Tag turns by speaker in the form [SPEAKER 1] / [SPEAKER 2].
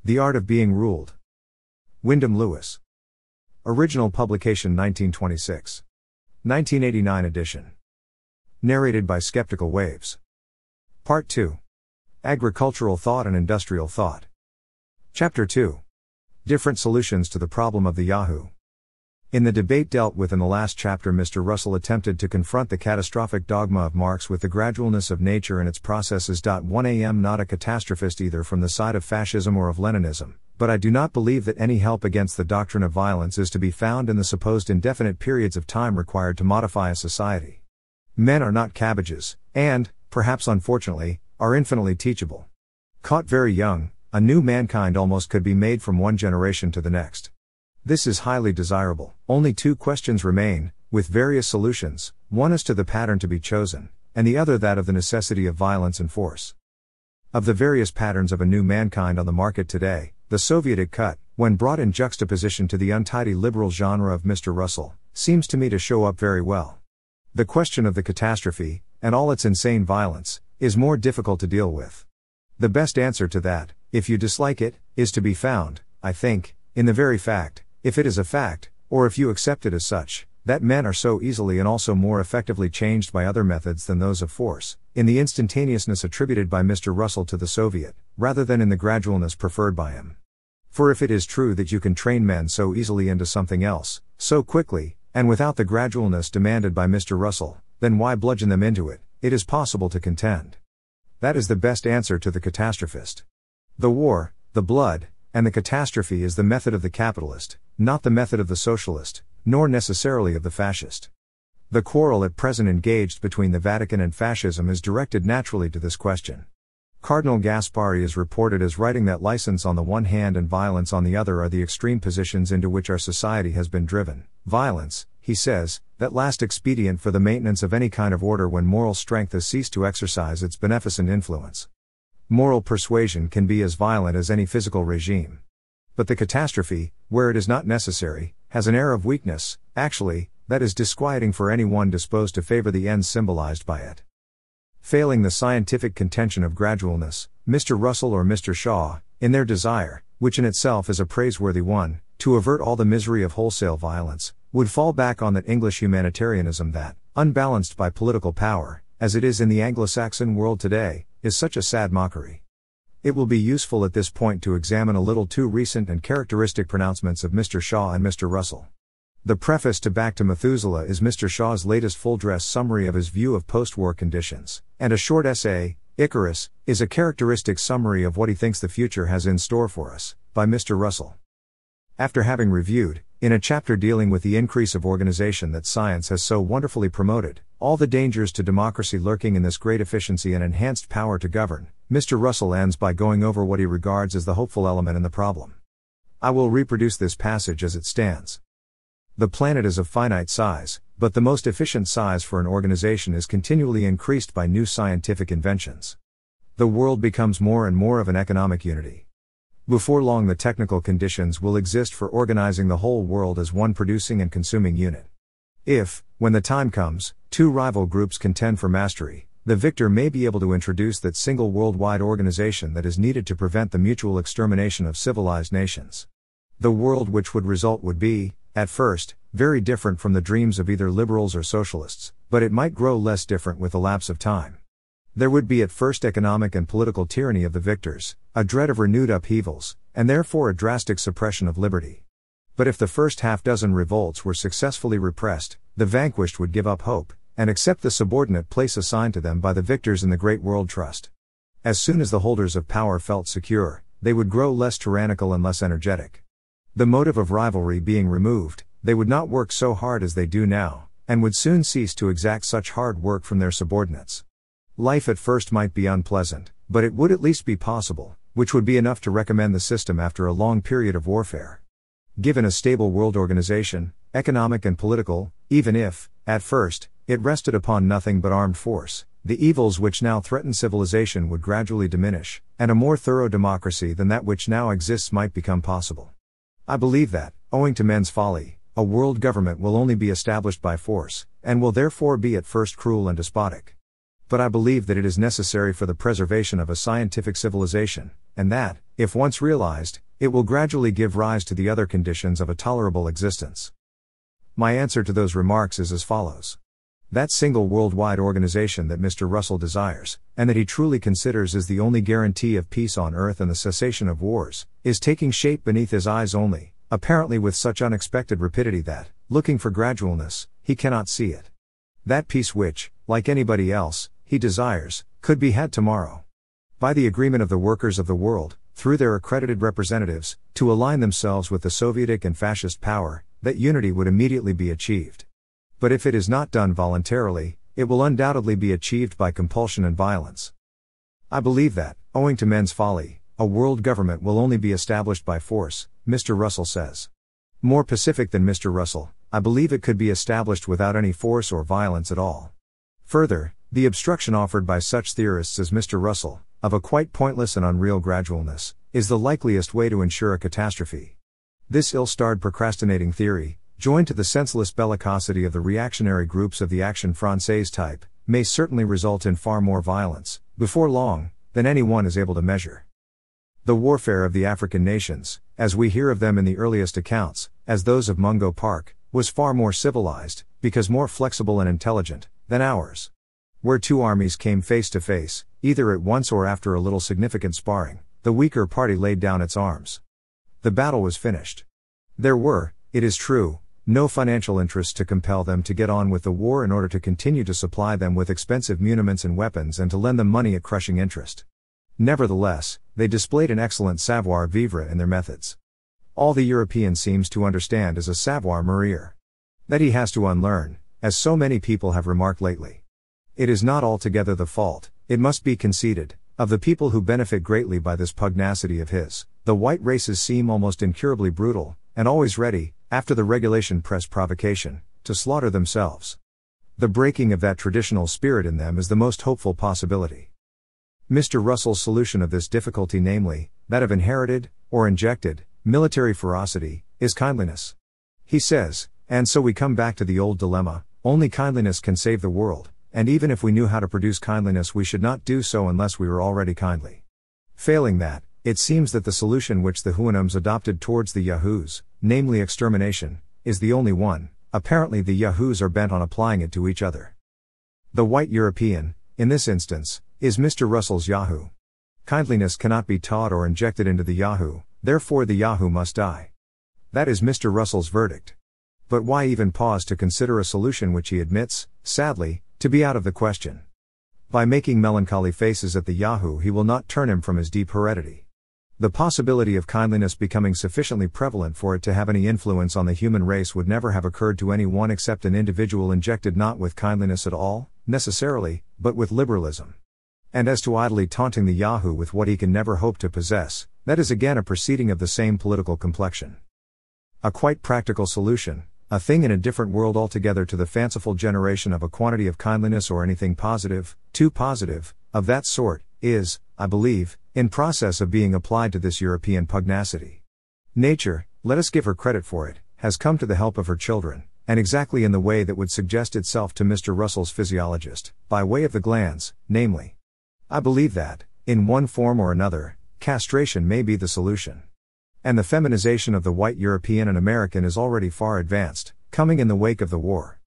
[SPEAKER 1] The Art of Being Ruled. Wyndham Lewis. Original publication 1926. 1989 edition. Narrated by Skeptical Waves. Part 2. Agricultural Thought and Industrial Thought. Chapter 2. Different Solutions to the Problem of the Yahoo. In the debate dealt with in the last chapter, Mr. Russell attempted to confront the catastrophic dogma of Marx with the gradualness of nature and its processes. 1 am not a catastrophist either from the side of fascism or of Leninism, but I do not believe that any help against the doctrine of violence is to be found in the supposed indefinite periods of time required to modify a society. Men are not cabbages, and, perhaps unfortunately, are infinitely teachable. Caught very young, a new mankind almost could be made from one generation to the next. This is highly desirable. Only two questions remain, with various solutions, one as to the pattern to be chosen, and the other that of the necessity of violence and force. Of the various patterns of a new mankind on the market today, the Sovietic cut, when brought in juxtaposition to the untidy liberal genre of Mr. Russell, seems to me to show up very well. The question of the catastrophe, and all its insane violence, is more difficult to deal with. The best answer to that, if you dislike it, is to be found, I think, in the very fact, if it is a fact, or if you accept it as such, that men are so easily and also more effectively changed by other methods than those of force, in the instantaneousness attributed by Mr. Russell to the Soviet, rather than in the gradualness preferred by him. For if it is true that you can train men so easily into something else, so quickly, and without the gradualness demanded by Mr. Russell, then why bludgeon them into it? It is possible to contend. That is the best answer to the catastrophist. The war, the blood, and the catastrophe is the method of the capitalist, not the method of the socialist, nor necessarily of the fascist. The quarrel at present engaged between the Vatican and fascism is directed naturally to this question. Cardinal Gaspari is reported as writing that license on the one hand and violence on the other are the extreme positions into which our society has been driven. Violence, he says, that last expedient for the maintenance of any kind of order when moral strength has ceased to exercise its beneficent influence. Moral persuasion can be as violent as any physical regime. But the catastrophe, where it is not necessary, has an air of weakness, actually, that is disquieting for anyone disposed to favor the ends symbolized by it. Failing the scientific contention of gradualness, Mr. Russell or Mr. Shaw, in their desire, which in itself is a praiseworthy one, to avert all the misery of wholesale violence, would fall back on that English humanitarianism that, unbalanced by political power, as it is in the Anglo-Saxon world today, is such a sad mockery. It will be useful at this point to examine a little two recent and characteristic pronouncements of Mr. Shaw and Mr. Russell. The preface to Back to Methuselah is Mr. Shaw's latest full-dress summary of his view of post-war conditions, and a short essay, Icarus, is a characteristic summary of what he thinks the future has in store for us, by Mr. Russell. After having reviewed, in a chapter dealing with the increase of organization that science has so wonderfully promoted, all the dangers to democracy lurking in this great efficiency and enhanced power to govern, Mr. Russell ends by going over what he regards as the hopeful element in the problem. I will reproduce this passage as it stands. The planet is of finite size, but the most efficient size for an organization is continually increased by new scientific inventions. The world becomes more and more of an economic unity. Before long the technical conditions will exist for organizing the whole world as one producing and consuming unit. If, when the time comes, two rival groups contend for mastery, the victor may be able to introduce that single worldwide organization that is needed to prevent the mutual extermination of civilized nations. The world which would result would be, at first, very different from the dreams of either liberals or socialists, but it might grow less different with the lapse of time. There would be at first economic and political tyranny of the victors, a dread of renewed upheavals, and therefore a drastic suppression of liberty. But if the first half-dozen revolts were successfully repressed, the vanquished would give up hope, and accept the subordinate place assigned to them by the victors in the great world trust. As soon as the holders of power felt secure, they would grow less tyrannical and less energetic. The motive of rivalry being removed, they would not work so hard as they do now, and would soon cease to exact such hard work from their subordinates. Life at first might be unpleasant, but it would at least be possible, which would be enough to recommend the system after a long period of warfare. Given a stable world organization, economic and political, even if, at first, it rested upon nothing but armed force, the evils which now threaten civilization would gradually diminish, and a more thorough democracy than that which now exists might become possible. I believe that, owing to men's folly, a world government will only be established by force, and will therefore be at first cruel and despotic. But I believe that it is necessary for the preservation of a scientific civilization, and that, if once realized, it will gradually give rise to the other conditions of a tolerable existence. My answer to those remarks is as follows. That single worldwide organization that Mr. Russell desires, and that he truly considers is the only guarantee of peace on earth and the cessation of wars, is taking shape beneath his eyes only, apparently with such unexpected rapidity that, looking for gradualness, he cannot see it. That peace which, like anybody else, he desires, could be had tomorrow. By the agreement of the workers of the world, through their accredited representatives, to align themselves with the Sovietic and fascist power, that unity would immediately be achieved. But if it is not done voluntarily, it will undoubtedly be achieved by compulsion and violence. I believe that, owing to men's folly, a world government will only be established by force, Mr. Russell says. More pacific than Mr. Russell, I believe it could be established without any force or violence at all. Further, the obstruction offered by such theorists as Mr. Russell, of a quite pointless and unreal gradualness, is the likeliest way to ensure a catastrophe. This ill-starred procrastinating theory, joined to the senseless bellicosity of the reactionary groups of the Action Française type, may certainly result in far more violence, before long, than anyone is able to measure. The warfare of the African nations, as we hear of them in the earliest accounts, as those of Mungo Park, was far more civilized, because more flexible and intelligent, than ours. Where two armies came face to face, either at once or after a little significant sparring, the weaker party laid down its arms. The battle was finished. There were, it is true, no financial interests to compel them to get on with the war in order to continue to supply them with expensive muniments and weapons and to lend them money at crushing interest. Nevertheless, they displayed an excellent savoir-vivre in their methods. All the European seems to understand is a savoir-mourir. That he has to unlearn, as so many people have remarked lately. It is not altogether the fault, it must be conceded, of the people who benefit greatly by this pugnacity of his. The white races seem almost incurably brutal, and always ready, after the regulation press provocation, to slaughter themselves. The breaking of that traditional spirit in them is the most hopeful possibility. Mr. Russell's solution of this difficulty, namely, that of inherited, or injected, military ferocity, is kindliness. He says, and so we come back to the old dilemma, only kindliness can save the world, and even if we knew how to produce kindliness we should not do so unless we were already kindly. Failing that, it seems that the solution which the Houyhnhnms adopted towards the Yahoos, namely extermination, is the only one. Apparently the Yahoos are bent on applying it to each other. The white European, in this instance, is Mr. Russell's Yahoo. Kindliness cannot be taught or injected into the Yahoo, therefore the Yahoo must die. That is Mr. Russell's verdict. But why even pause to consider a solution which he admits, sadly, to be out of the question? By making melancholy faces at the Yahoo he will not turn him from his deep heredity. The possibility of kindliness becoming sufficiently prevalent for it to have any influence on the human race would never have occurred to any one except an individual injected not with kindliness at all, necessarily, but with liberalism. And as to idly taunting the Yahoo with what he can never hope to possess, that is again a proceeding of the same political complexion. A quite practical solution, a thing in a different world altogether to the fanciful generation of a quantity of kindliness or anything positive, too positive, of that sort, is, I believe, in process of being applied to this European pugnacity. Nature, let us give her credit for it, has come to the help of her children, and exactly in the way that would suggest itself to Mr. Russell's physiologist, by way of the glands, namely. I believe that, in one form or another, castration may be the solution. And the feminization of the white European and American is already far advanced, coming in the wake of the war.